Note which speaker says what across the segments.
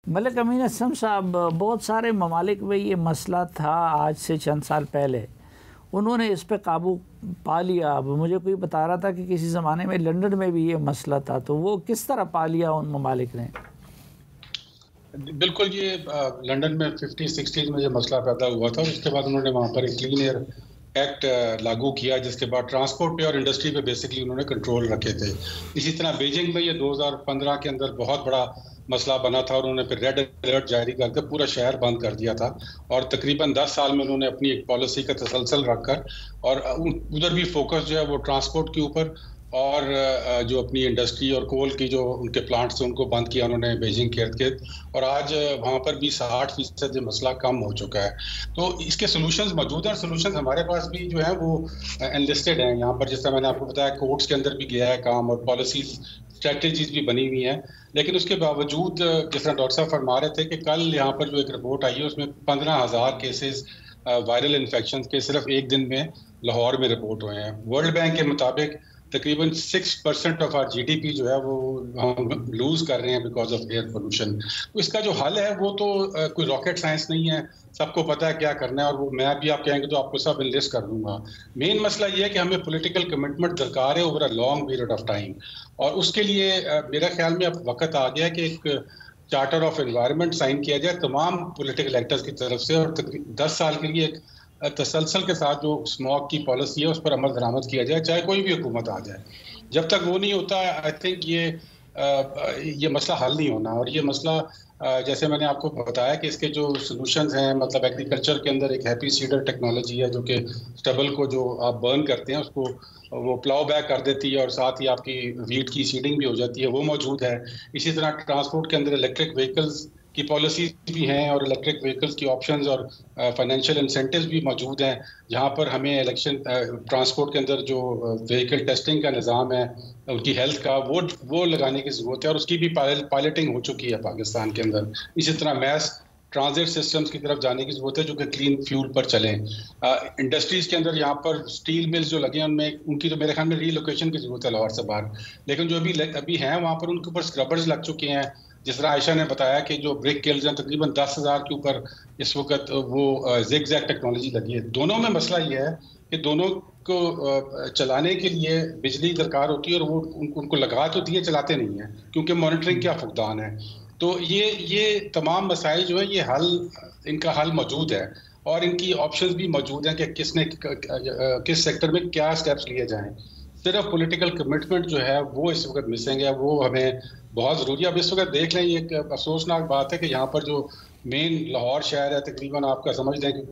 Speaker 1: मलिक अमीन असलम साहब, बहुत सारे ममालिक में ये मसला था आज से चंद साल पहले, उन्होंने इस पे काबू पा लिया। अब मुझे कोई बता रहा था कि किसी ज़माने में लंदन में भी ये मसला था, तो वो किस तरह पा लिया उन ममालिक ने?
Speaker 2: बिल्कुल, ये लंदन में 50-60 में ये मसला पैदा हुआ था और उसके बाद उन्होंने वहाँ पर एक क्लीन एयर एक्ट लागू किया, जिसके बाद ट्रांसपोर्ट पे और इंडस्ट्री पे बेसिकली उन्होंने कंट्रोल रखे थे। इसी तरह बीजिंग में ये 2015 के अंदर बहुत बड़ा मसला बना था और उन्होंने फिर रेड अलर्ट जारी करके पूरा शहर बंद कर दिया था और तकरीबन 10 साल में उन्होंने अपनी एक पॉलिसी का तसलसल रखकर और उधर भी फोकस जो है वो ट्रांसपोर्ट के ऊपर और जो अपनी इंडस्ट्री और कोल की जो उनके प्लांट्स थे उनको बंद किया उन्होंने बीजिंग के इर्द-गिर्द, और आज वहाँ पर भी 60% ये मसला कम हो चुका है। तो इसके सॉल्यूशंस मौजूद हैं और सॉल्यूशंस हमारे पास भी जो है वो एनलिस्टेड हैं। यहाँ पर जिस तरह मैंने आपको बताया, कोर्ट्स के अंदर भी गया है काम और पॉलिसीज स्ट्रेटजीज भी बनी हुई हैं, लेकिन उसके बावजूद जिस तरह डॉक्टर साहब फरमा रहे थे कि कल यहाँ पर जो एक रिपोर्ट आई है उसमें 15,000 केसेस वायरल इन्फेक्शन के सिर्फ एक दिन में लाहौर में रिपोर्ट हुए हैं। वर्ल्ड बैंक के मुताबिक तकरीबन 6% ऑफ आवर जीडीपी जो है वो हम लूज कर रहे हैं बिकॉज ऑफ एयर पोल्यूशन। तो इसका जो हल है वो तो कोई रॉकेट साइंस नहीं है, सबको पता है क्या करना है और वो मैं भी आप कहेंगे तो आपको सब लिस्ट कर दूंगा। मेन मसला ये है कि हमें पॉलिटिकल कमिटमेंट दरकार है over a long period of time, और उसके लिए मेरा ख्याल में अब वक्त आ गया कि एक चार्टर ऑफ एनवायरनमेंट साइन किया जाए तमाम पॉलिटिकल एक्टर्स की तरफ से और 10 साल के लिए एक तसलसल के साथ जो स्मॉग की पॉलिसी है उस पर अमल दरामद किया जाए, चाहे कोई भी हुकूमत आ जाए। जब तक वो नहीं होता, आई थिंक ये मसला हल नहीं होना। और ये मसला जैसे मैंने आपको बताया कि इसके जो सॉल्यूशंस हैं, मतलब एग्रीकल्चर के अंदर एक हैप्पी सीडर टेक्नोलॉजी है जो कि स्टबल को जो आप बर्न करते हैं उसको वो प्लाउ बैक कर देती है और साथ ही आपकी वीट की सीडिंग भी हो जाती है, वो मौजूद है। इसी तरह ट्रांसपोर्ट के अंदर इलेक्ट्रिक व्हीकल्स की पॉलिसीज भी हैं और इलेक्ट्रिक व्हीकल्स की ऑप्शंस और फाइनेंशियल इंसेंटिव्स भी मौजूद हैं, जहां पर हमें इलेक्शन ट्रांसपोर्ट के अंदर जो व्हीकल टेस्टिंग का निज़ाम है उनकी हेल्थ का वो लगाने की ज़रूरत है और उसकी भी पायलटिंग हो चुकी है पाकिस्तान के अंदर। इसी तरह मैस ट्रांजिट सिस्टम्स की तरफ जाने की ज़रूरत है जो कि क्लीन फ्यूल पर चलें। इंडस्ट्रीज़ के अंदर यहाँ पर स्टील मिल्स जो लगे हैं उनमें उनकी तो मेरे ख्याल में रीलोकेशन की ज़रूरत है लाहौर से बाहर, लेकिन जो अभी हैं वहाँ पर उनके ऊपर स्क्रबर्स लग चुके हैं। जिस तरह आयशा ने बताया कि जो ब्रिक किल्स हैं तकरीबन 10,000 के ऊपर इस वक्त वो ज़िग-ज़ैग टेक्नोलॉजी लगी है। दोनों में मसला ये है कि दोनों को चलाने के लिए बिजली दरकार होती है और वो उनको लगा तो दिए, चलाते नहीं हैं क्योंकि मॉनिटरिंग का फुकदान है। तो ये तमाम मसाइल जो है ये इनका हल मौजूद है और इनकी ऑप्शंस भी मौजूद हैं कि किस सेक्टर में क्या स्टेप्स लिए जाएं। सिर्फ पॉलिटिकल कमिटमेंट जो है वो इस वक्त मिसिंग है, वो हमें बहुत ज़रूरी है। अब इस वक्त देख लें, एक अफसोसनाक बात है कि यहाँ पर जो मेन लाहौर शहर है तकरीबन आपका समझ लें कि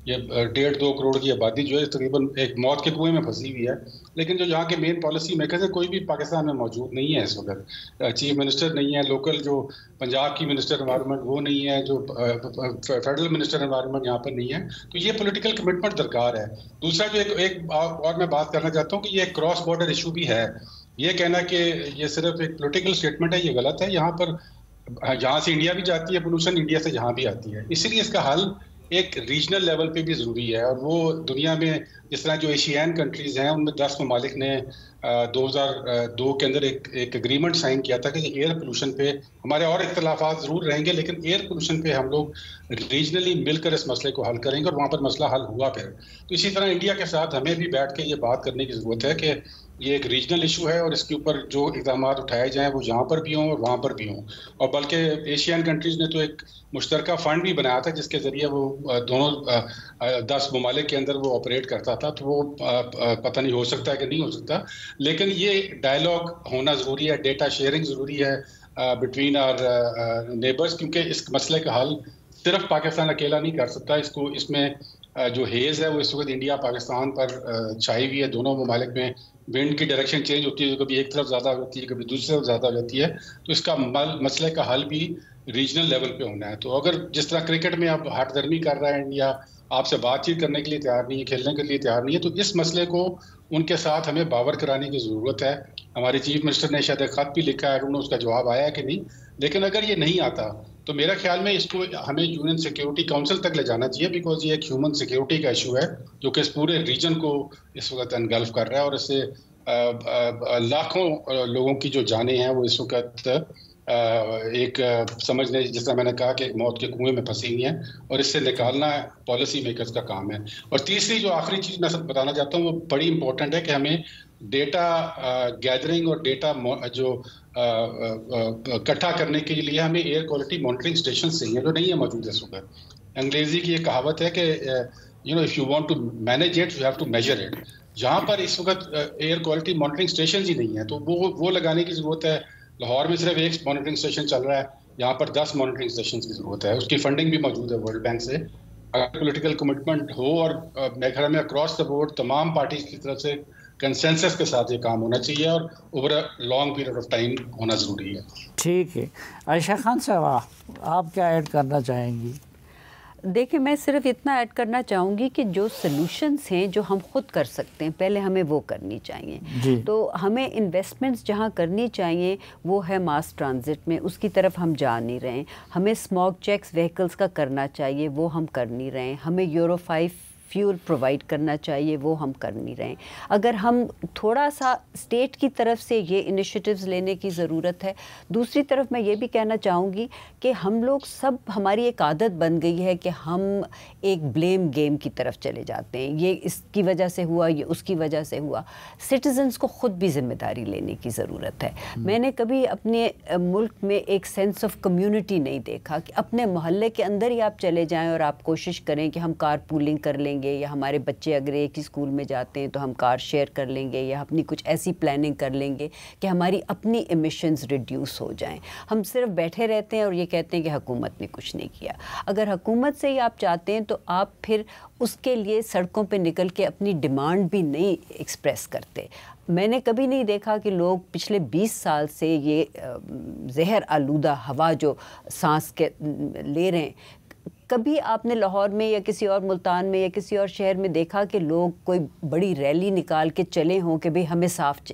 Speaker 2: ये 1.5-2 करोड़ की आबादी जो है तकरीबन एक मौत के कुएं में फंसी हुई है, लेकिन जो यहाँ के मेन पॉलिसी मेकर्स है कोई भी पाकिस्तान में मौजूद नहीं है इस वक्त। चीफ मिनिस्टर नहीं है, लोकल जो पंजाब की मिनिस्टर एनवायरनमेंट वो नहीं है, जो फेडरल मिनिस्टर एनवायरनमेंट यहाँ पर नहीं है। तो ये पॉलिटिकल कमिटमेंट दरकार है। दूसरा जो एक और मैं बात करना चाहता हूँ कि ये क्रॉस बॉर्डर इशू भी है। ये कहना कि ये सिर्फ एक पॉलिटिकल स्टेटमेंट है, ये गलत है। यहाँ पर जहाँ से इंडिया भी जाती है पोल्यूशन, इंडिया से जहाँ भी आती है, इसीलिए इसका हल एक रीजनल लेवल पे भी ज़रूरी है। और वो दुनिया में जिस तरह जो एशियन कंट्रीज़ हैं उनमें 10 ममालिक ने 2002 के अंदर एक एग्रीमेंट साइन किया था कि एयर पोल्यूशन पे हमारे और इख्तलाफात ज़रूर रहेंगे, लेकिन एयर पोल्यूशन पे हम लोग रीजनली मिलकर इस मसले को हल करेंगे और वहाँ पर मसला हल हुआ फिर। तो इसी तरह इंडिया के साथ हमें भी बैठ के ये बात करने की ज़रूरत है कि ये एक रीजनल इशू है और इसके ऊपर जो इक़दाम उठाए जाएँ वो यहाँ पर भी हों और वहाँ पर भी हों। और बल्कि एशियन कंट्रीज़ ने तो एक मुश्तरका फ़ंड भी बनाया था जिसके ज़रिए वो दोनों 10 ममालिक के अंदर वो ऑपरेट करता था। तो वो पता नहीं हो सकता है कि नहीं हो सकता, लेकिन ये डायलॉग होना ज़रूरी है, डेटा शेयरिंग ज़रूरी है बिटवीन आवर नेबर्स, क्योंकि इस मसले का हल सिर्फ पाकिस्तान अकेला नहीं कर सकता। इसमें जो हेज़ है वो इस वक्त इंडिया पाकिस्तान पर छाई हुई है। दोनों ममालिक में विंड की डायरेक्शन चेंज होती है, कभी एक तरफ ज़्यादा होती है, कभी दूसरी तरफ ज़्यादा हो जाती है। तो इसका मसले का हल भी रीजनल लेवल पे होना है। तो अगर जिस तरह क्रिकेट में आप हटदर्मी कर रहे हैं या आपसे बातचीत करने के लिए तैयार नहीं है, खेलने के लिए तैयार नहीं है, तो इस मसले को उनके साथ हमें बावर कराने की ज़रूरत है। हमारे चीफ मिनिस्टर ने शायद ख़त भी लिखा है, उन्होंने उसका जवाब आया कि नहीं, लेकिन अगर ये नहीं आता तो मेरा ख्याल में इसको हमें यूएन सिक्योरिटी काउंसिल तक ले जाना चाहिए, बिकॉज ये एक ह्यूमन सिक्योरिटी का इशू है जो कि इस पूरे रीजन को इस वक्त एनगल्फ कर रहा है और इससे लाखों लोगों की जो जानें हैं वो इस वक्त एक समझने, जैसा मैंने कहा कि मौत के कुएं में फंसी हुई हैं और इससे निकालना पॉलिसी मेकर्स का काम है। और तीसरी जो आखिरी चीज़ मैं सब बताना चाहता हूँ वो बड़ी इंपॉर्टेंट है कि हमें डेटा गैदरिंग और डेटा जो इकट्ठा करने के लिए हमें एयर क्वालिटी मॉनिटरिंग स्टेशन चाहिए, जो नहीं है मौजूद इस वक्त। अंग्रेजी की एक कहावत है कि if you want to manage it you have to measure it. जहाँ पर इस वक्त एयर क्वालिटी मॉनिटरिंग स्टेशन ही नहीं है तो वो लगाने की ज़रूरत है। लाहौर में सिर्फ एक मॉनिटरिंग स्टेशन चल रहा है, यहाँ पर 10 मॉनिटरिंग स्टेशन की ज़रूरत है। उसकी फंडिंग भी मौजूद है वर्ल्ड बैंक से। अगर पॉलिटिकल कमिटमेंट हो और मेरे ख्याल में अक्रॉस द बोर्ड तमाम पार्टीज की तरफ से कंसेंसस के साथ ये काम होना चाहिए और over a long period of time होना ज़रूरी है।
Speaker 1: ठीक है, आयशा खान साहब आप क्या ऐड करना चाहेंगी?
Speaker 3: देखिए, मैं सिर्फ इतना ऐड करना चाहूँगी कि जो सॉल्यूशंस हैं जो हम खुद कर सकते हैं पहले हमें वो करनी चाहिए। तो हमें इन्वेस्टमेंट्स जहाँ करनी चाहिए वो है मास ट्रांजिट में, उसकी तरफ हम जा नहीं रहे हैं। हमें स्मॉग चेक्स व्हीकल्स का करना चाहिए, वो हम कर नहीं रहे हैं। हमें यूरो 5 फ्यूल प्रोवाइड करना चाहिए, वो हम कर नहीं रहे हैं। अगर हम थोड़ा सा स्टेट की तरफ से ये इनिशिएटिव्स लेने की ज़रूरत है। दूसरी तरफ मैं ये भी कहना चाहूँगी कि हम लोग सब, हमारी एक आदत बन गई है कि हम एक ब्लेम गेम की तरफ चले जाते हैं, ये इसकी वजह से हुआ, ये उसकी वजह से हुआ। सिटीजन्स को ख़ुद भी जिम्मेदारी लेने की ज़रूरत है। मैंने कभी अपने मुल्क में एक सेंस ऑफ कम्युनिटी नहीं देखा कि अपने मोहल्ले के अंदर ही आप चले जाएँ और आप कोशिश करें कि हम कार पूलिंग कर लेंगे, या हमारे बच्चे अगर एक ही स्कूल में जाते हैं तो हम कार शेयर कर लेंगे, या अपनी कुछ ऐसी प्लानिंग कर लेंगे कि हमारी अपनी एमिशंस रिड्यूस हो जाएं। हम सिर्फ बैठे रहते हैं और ये कहते हैं कि हुकूमत ने कुछ नहीं किया। अगर हुकूमत से ही आप चाहते हैं तो आप फिर उसके लिए सड़कों पे निकल के अपनी डिमांड भी नहीं एक्सप्रेस करते। मैंने कभी नहीं देखा कि लोग पिछले 20 साल से ये जहर आलूदा हवा जो सांस के ले रहे हैं, कभी आपने लाहौर में या किसी और मुल्तान में या किसी और शहर में देखा कि लोग कोई बड़ी रैली निकाल के चले हों कि भाई हमें साफ़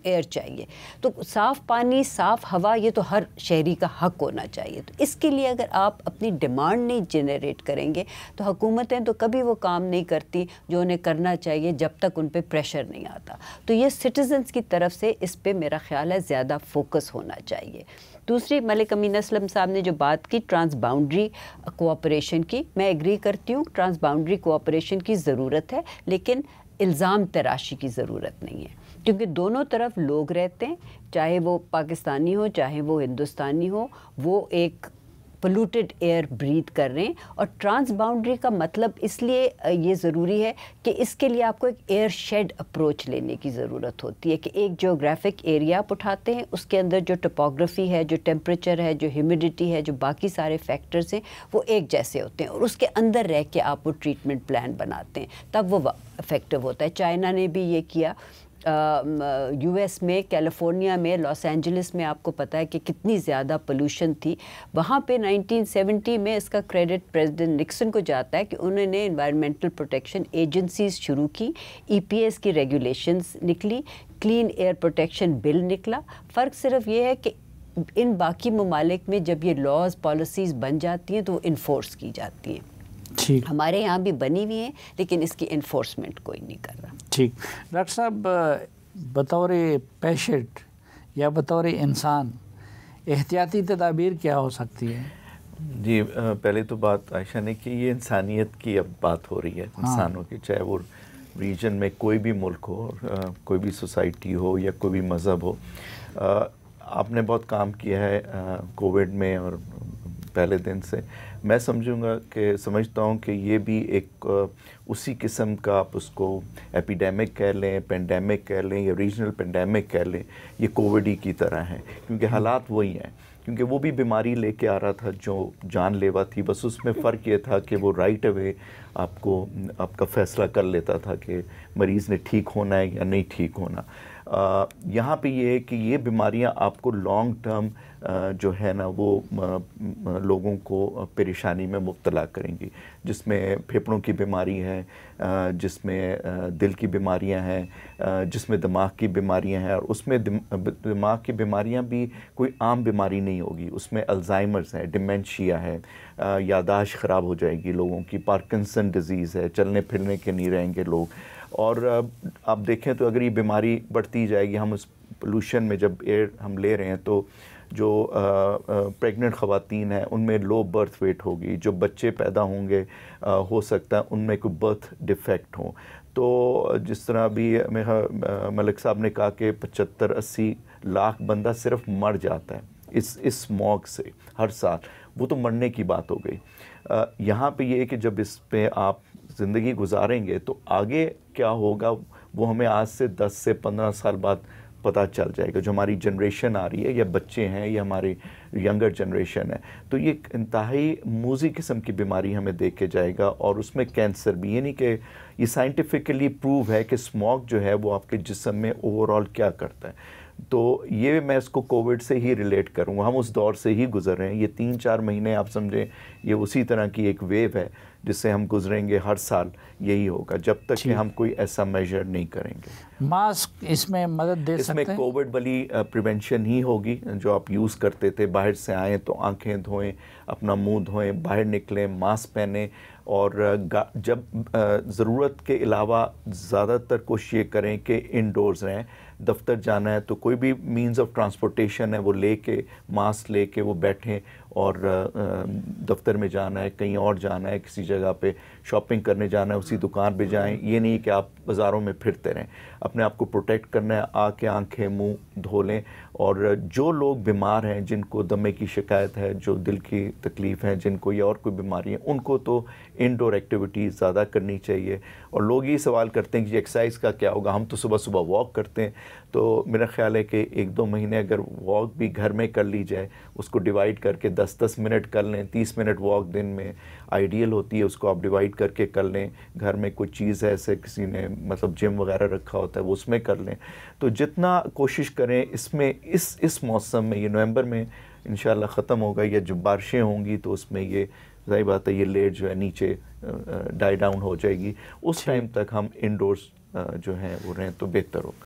Speaker 3: एयर चाहिए? तो साफ़ पानी, साफ़ हवा, ये तो हर शहरी का हक होना चाहिए। तो इसके लिए अगर आप अपनी डिमांड नहीं जनरेट करेंगे तो हुकूमतें तो कभी वो काम नहीं करती जो उन्हें करना चाहिए जब तक उन पे प्रेशर नहीं आता। तो ये सिटीज़न्स की तरफ से इस पे मेरा ख्याल है ज़्यादा फोकस होना चाहिए। दूसरी, मलिक अमीन असलम साहब ने जो बात की ट्रांस बाउंड्री कोऑपरेशन की, मैं एग्री करती हूँ। ट्रांस बाउंड्री कोऑपरेशन की ज़रूरत है, लेकिन इल्ज़ाम तराशी की ज़रूरत नहीं है, क्योंकि दोनों तरफ लोग रहते हैं, चाहे वो पाकिस्तानी हो चाहे वो हिंदुस्तानी हो, वो एक पोल्यूटेड एयर ब्रीथ कर रहे हैं। और ट्रांस बाउंड्री का मतलब इसलिए ये ज़रूरी है कि इसके लिए आपको एक एयर शेड अप्रोच लेने की ज़रूरत होती है कि एक जियोग्राफिक एरिया आप उठाते हैं, उसके अंदर जो टोपोग्राफी है, जो टेम्परेचर है, जो ह्यूमिडिटी है, जो बाकी सारे फैक्टर्स हैं, वो एक जैसे होते हैं और उसके अंदर रह के आप वो ट्रीटमेंट प्लान बनाते हैं, तब वो इफ़ेक्टिव होता है। चाइना ने भी ये किया। यूएस में, कैलिफोर्निया में, लॉस एंजलिस में आपको पता है कि कितनी ज़्यादा पोल्यूशन थी। वहाँ पे 1970 में इसका क्रेडिट प्रेसिडेंट निक्सन को जाता है कि उन्होंने एनवायरमेंटल प्रोटेक्शन एजेंसीज शुरू की, EPAs की रेगुलेशंस निकली, क्लीन एयर प्रोटेक्शन बिल निकला। फ़र्क सिर्फ ये है कि इन बाकी ममालिक में जब ये लॉज पॉलिसीज़ बन जाती हैं तो वो इन्फोर्स की जाती हैं। ठीक, हमारे यहाँ भी बनी हुई है लेकिन इसकी इन्फोर्समेंट कोई नहीं कर रहा।
Speaker 1: ठीक, डॉक्टर साहब, बतौर पेशेंट या बतौर इंसान एहतियाती तदाबीर क्या हो सकती है?
Speaker 4: जी, पहले तो बात आयशा ने की, ये इंसानियत की अब बात हो रही है। इंसानों की, चाहे वो रीजन में कोई भी मुल्क हो, कोई भी सोसाइटी हो या कोई भी मज़हब हो। आपने बहुत काम किया है कोविड में और पहले दिन से। मैं समझता हूँ कि ये भी एक उसी किस्म का, आप उसको एपिडेमिक कह लें, पेंडेमिक कह लें या रीजनल पेंडेमिक कह लें, ये कोविड ही की तरह है, क्योंकि हालात वही हैं। क्योंकि वो भी बीमारी लेके आ रहा था जो जानलेवा थी, बस उसमें फ़र्क ये था कि वो राइट अवे आपका फ़ैसला कर लेता था कि मरीज़ ने ठीक होना है या नहीं ठीक होना। यहाँ पे ये है कि ये बीमारियाँ आपको लॉन्ग टर्म जो है ना वो लोगों को परेशानी में मुब्तला करेंगी, जिसमें फेफड़ों की बीमारी है, जिसमें दिल की बीमारियां हैं, जिसमें दिमाग की बीमारियां हैं। और उसमें दिमाग की बीमारियां भी कोई आम बीमारी नहीं होगी, उसमें अल्जाइमर्स है, डिमेंशिया है, यादाश्त ख़राब हो जाएगी लोगों की, पार्किंसन डिज़ीज़ है, चलने फिरने के नहीं रहेंगे लोग। और आप देखें तो अगर ये बीमारी बढ़ती जाएगी, हम उस पोल्यूशन में जब एयर हम ले रहे हैं तो जो प्रेग्नेंट ख़वातीन हैं उनमें लो बर्थ वेट होगी, जो बच्चे पैदा होंगे हो सकता है उनमें कोई बर्थ डिफेक्ट हो। तो जिस तरह अभी मलिक साहब ने कहा कि 75-80 लाख बंदा सिर्फ मर जाता है इस स्मॉग से हर साल, वो तो मरने की बात हो गई। यहाँ पे ये है कि जब इस पे आप ज़िंदगी गुजारेंगे तो आगे क्या होगा वो हमें आज से 10 से 15 साल बाद पता चल जाएगा। जो हमारी जनरेशन आ रही है या बच्चे हैं या हमारी यंगर जनरेशन है, तो ये इंतहाई मूजी किस्म की बीमारी हमें देख के जाएगा। और उसमें कैंसर भी, ये नहीं कि ये साइंटिफिकली प्रूव है कि स्मोक जो है वो आपके जिस्म में ओवरऑल क्या करता है। तो ये मैं इसको कोविड से ही रिलेट करूँगा, हम उस दौर से ही गुजर रहे हैं। ये 3-4 महीने आप समझें ये उसी तरह की एक वेव है जिससे हम गुजरेंगे, हर साल यही होगा जब तक कि हम कोई ऐसा मेजर नहीं करेंगे।
Speaker 1: मास्क इसमें मदद दे सकते हैं?
Speaker 4: इसमें कोविड वाली प्रिवेंशन ही होगी जो आप यूज़ करते थे। बाहर से आएँ तो आंखें धोएं, अपना मुंह धोएं, बाहर निकलें मास्क पहने, और जब ज़रूरत के अलावा ज़्यादातर कोशिश ये करें कि इंडोर्स रहें। दफ्तर जाना है तो कोई भी मींस ऑफ ट्रांसपोर्टेशन है वो लेके, मास्क लेके वो बैठें, और दफ्तर में जाना है, कहीं और जाना है, किसी जगह पे शॉपिंग करने जाना है, उसी दुकान पे जाएं। ये नहीं कि आप बाज़ारों में फिरते रहें, अपने आप को प्रोटेक्ट करना है, आके आंखें मुंह धो लें। और जो लोग बीमार हैं, जिनको दमे की शिकायत है, जो दिल की तकलीफ़ है, जिनको या और कोई बीमारी है, उनको तो इंडोर एक्टिविटीज़ ज़्यादा करनी चाहिए। और लोग ये सवाल करते हैं कि एक्सरसाइज का क्या होगा, हम तो सुबह सुबह वॉक करते हैं। तो मेरा ख्याल है कि 1-2 महीने अगर वॉक भी घर में कर ली जाए, उसको डिवाइड करके 10-10 मिनट कर लें, 30 मिनट वॉक दिन में आइडियल होती है, उसको आप डिवाइड करके कर लें। घर में कोई चीज़ है, ऐसे किसी ने मतलब जिम वगैरह रखा होता है वो उसमें कर लें। तो जितना कोशिश करें इसमें, इस मौसम में, ये नवंबर में इंशाल्लाह ख़त्म होगा, या जब बारिशें होंगी तो उसमें ये ज़ाहिर बात है ये लेट जो है नीचे डाई डाउन हो जाएगी। उस टाइम तक हम इंडोर्स जो हैं वो रहें तो बेहतर होगा।